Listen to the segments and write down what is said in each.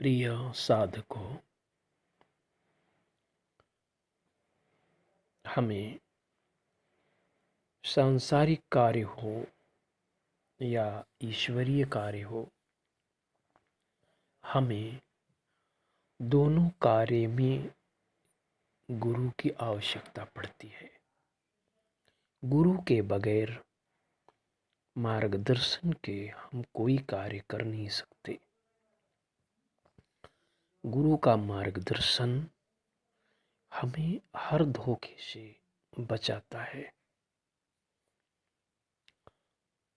प्रिय साधकों, हमें सांसारिक कार्य हो या ईश्वरीय कार्य हो, हमें दोनों कार्य में गुरु की आवश्यकता पड़ती है। गुरु के बगैर मार्गदर्शन के हम कोई कार्य कर नहीं सकते। गुरु का मार्गदर्शन हमें हर धोखे से बचाता है।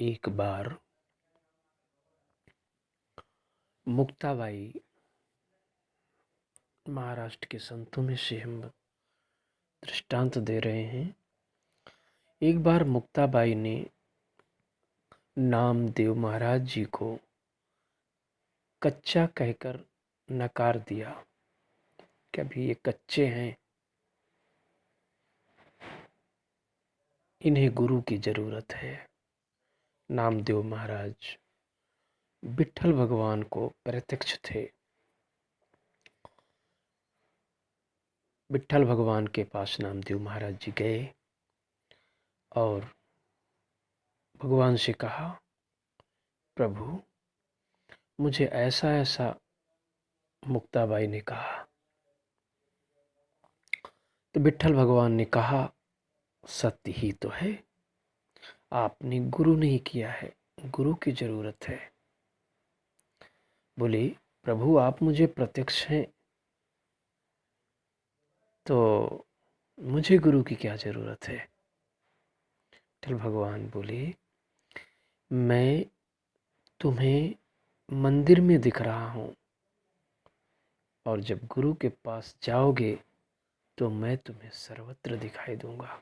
एक बार मुक्ताबाई, महाराष्ट्र के संतों में से हम दृष्टांत दे रहे हैं। एक बार मुक्ताबाई ने नामदेव महाराज जी को कच्चा कहकर नकार दिया कि अभी ये कच्चे हैं, इन्हें गुरु की जरूरत है। नामदेव महाराज विट्ठल भगवान को प्रत्यक्ष थे। विट्ठल भगवान के पास नामदेव महाराज जी गए और भगवान से कहा, प्रभु मुझे ऐसा ऐसा मुक्ताबाई ने कहा। तो विट्ठल भगवान ने कहा, सत्य ही तो है, आपने गुरु नहीं किया है, गुरु की जरूरत है। बोले, प्रभु आप मुझे प्रत्यक्ष हैं तो मुझे गुरु की क्या जरूरत है। विट्ठल भगवान बोले, मैं तुम्हें मंदिर में दिख रहा हूँ और जब गुरु के पास जाओगे तो मैं तुम्हें सर्वत्र दिखाई दूंगा।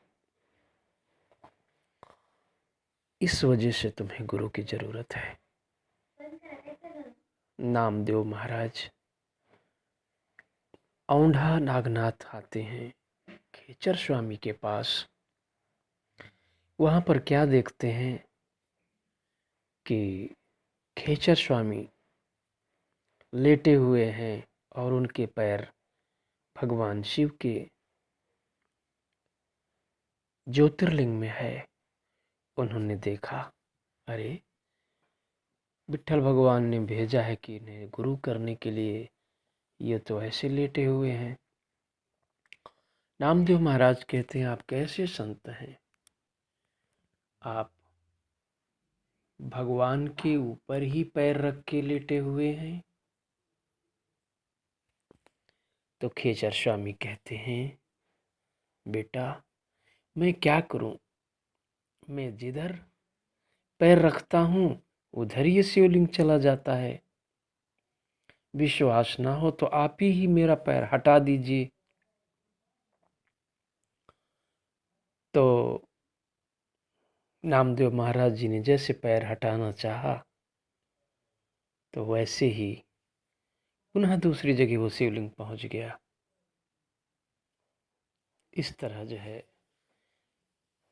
इस वजह से तुम्हें गुरु की जरूरत है। नामदेव महाराज औंढा नागनाथ आते हैं खेचर स्वामी के पास। वहां पर क्या देखते हैं कि खेचर स्वामी लेटे हुए हैं और उनके पैर भगवान शिव के ज्योतिर्लिंग में है। उन्होंने देखा, अरे विट्ठल भगवान ने भेजा है कि इन्हें गुरु करने के लिए, ये तो ऐसे लेटे हुए हैं। नामदेव महाराज कहते हैं, आप कैसे संत हैं, आप भगवान के ऊपर ही पैर रख के लेटे हुए हैं। तो खेचर स्वामी कहते हैं, बेटा मैं क्या करूं, मैं जिधर पैर रखता हूं उधर ही शिवलिंग चला जाता है। विश्वास ना हो तो आप ही मेरा पैर हटा दीजिए। तो नामदेव महाराज जी ने जैसे पैर हटाना चाहा तो वैसे ही पुनः दूसरी जगह वो शिवलिंग पहुंच गया। इस तरह जो है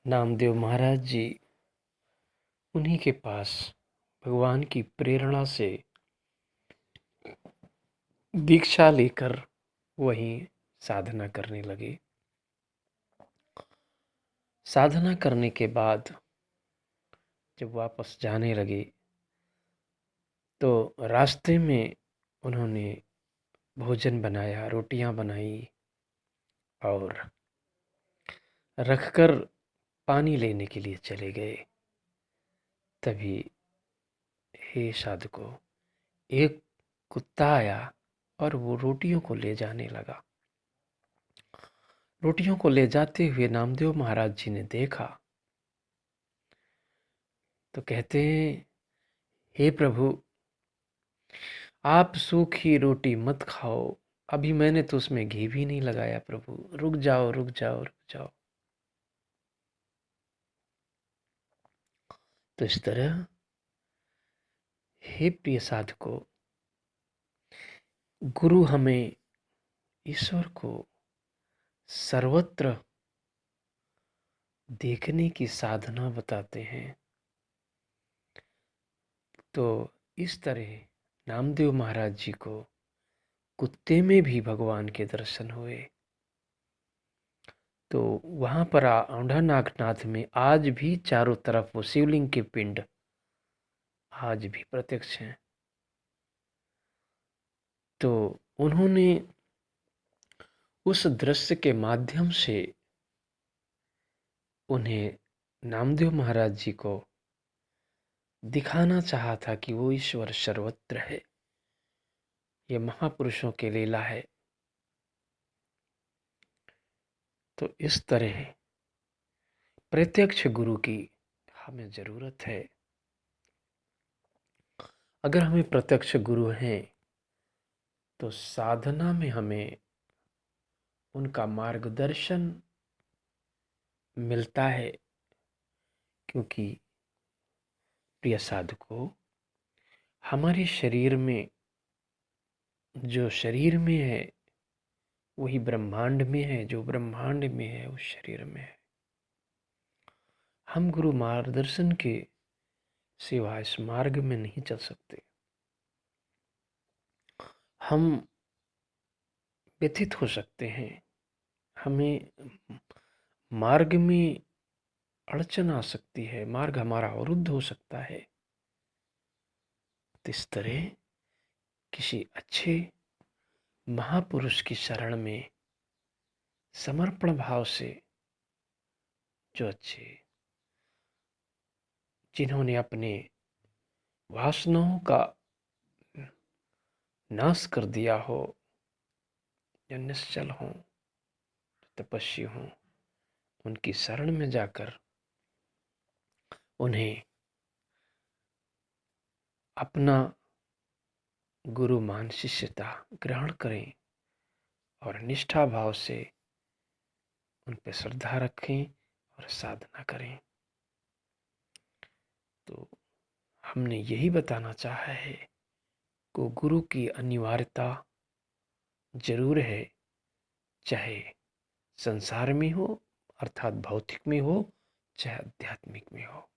नामदेव महाराज जी उन्हीं के पास भगवान की प्रेरणा से दीक्षा लेकर वहीं साधना करने लगे। साधना करने के बाद जब वापस जाने लगे तो रास्ते में उन्होंने भोजन बनाया, रोटियां बनाई और रखकर पानी लेने के लिए चले गए। तभी हे साधको, एक कुत्ता आया और वो रोटियों को ले जाने लगा। रोटियों को ले जाते हुए नामदेव महाराज जी ने देखा तो कहते हैं, हे प्रभु आप सूखी रोटी मत खाओ, अभी मैंने तो उसमें घी भी नहीं लगाया, प्रभु रुक जाओ रुक जाओ रुक जाओ। तो इस तरह हे प्रिय साधको, गुरु हमें ईश्वर को सर्वत्र देखने की साधना बताते हैं। तो इस तरह नामदेव महाराज जी को कुत्ते में भी भगवान के दर्शन हुए। तो वहाँ पर औंढा नागनाथ में आज भी चारों तरफ वो शिवलिंग के पिंड आज भी प्रत्यक्ष हैं। तो उन्होंने उस दृश्य के माध्यम से उन्हें नामदेव महाराज जी को दिखाना चाहा था कि वो ईश्वर सर्वत्र है। ये महापुरुषों की लीला है। तो इस तरह प्रत्यक्ष गुरु की हमें ज़रूरत है। अगर हमें प्रत्यक्ष गुरु हैं तो साधना में हमें उनका मार्गदर्शन मिलता है, क्योंकि प्रिय साधकों, हमारे शरीर में जो शरीर में है वही ब्रह्मांड में है, जो ब्रह्मांड में है उस शरीर में है। हम गुरु मार्गदर्शन के सिवा इस मार्ग में नहीं चल सकते। हम व्यथित हो सकते हैं, हमें मार्ग में अड़चन आ सकती है, मार्ग हमारा अवरुद्ध हो सकता है। तो इस तरह किसी अच्छे महापुरुष की शरण में समर्पण भाव से, जो अच्छे जिन्होंने अपने वासनाओं का नाश कर दिया हो, जो निश्चल हों, तपस्वी हों, उनकी शरण में जाकर उन्हें अपना गुरु मान शिष्यता ग्रहण करें और निष्ठा भाव से उन पर श्रद्धा रखें और साधना करें। तो हमने यही बताना चाहा है कि गुरु की अनिवार्यता जरूर है, चाहे संसार में हो अर्थात भौतिक में हो, चाहे आध्यात्मिक में हो।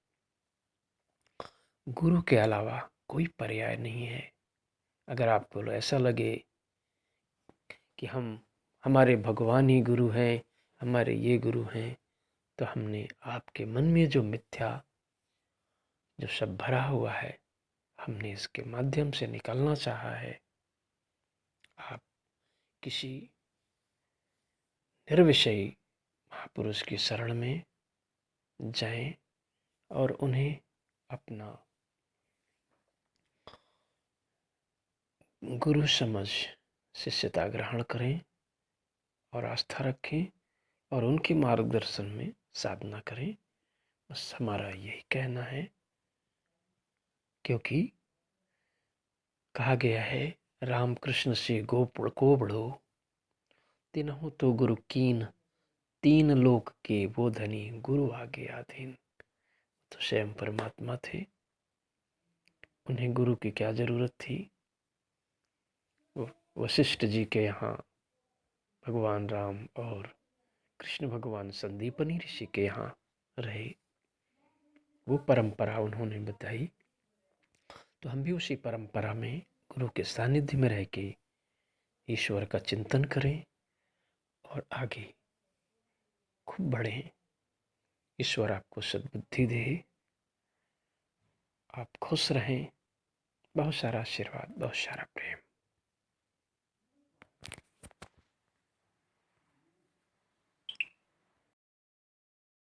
गुरु के अलावा कोई पर्याय नहीं है। अगर आपको ऐसा लगे कि हमारे भगवान ही गुरु हैं, हमारे ये गुरु हैं, तो हमने आपके मन में जो मिथ्या जो सब भरा हुआ है, हमने इसके माध्यम से निकलना चाहा है। आप किसी निर्विषयी महापुरुष की शरण में जाएं और उन्हें अपना गुरु समझ शिष्यता ग्रहण करें और आस्था रखें और उनके मार्गदर्शन में साधना करें। बस हमारा यही कहना है, क्योंकि कहा गया है रामकृष्ण से गोपुड़ को बढ़ो, तिन्हु तो गुरु कीन, तीन लोक के वो धनी गुरु आगे आधीन। तो स्वयं परमात्मा थे, उन्हें गुरु की क्या जरूरत थी। वशिष्ठ जी के यहाँ भगवान राम और कृष्ण भगवान संदीपनी ऋषि के यहाँ रहे, वो परंपरा उन्होंने बताई। तो हम भी उसी परंपरा में गुरु के सानिध्य में रह के ईश्वर का चिंतन करें और आगे खूब बढ़ें। ईश्वर आपको सद्बुद्धि दे, आप खुश रहें। बहुत सारा आशीर्वाद, बहुत सारा प्रेम।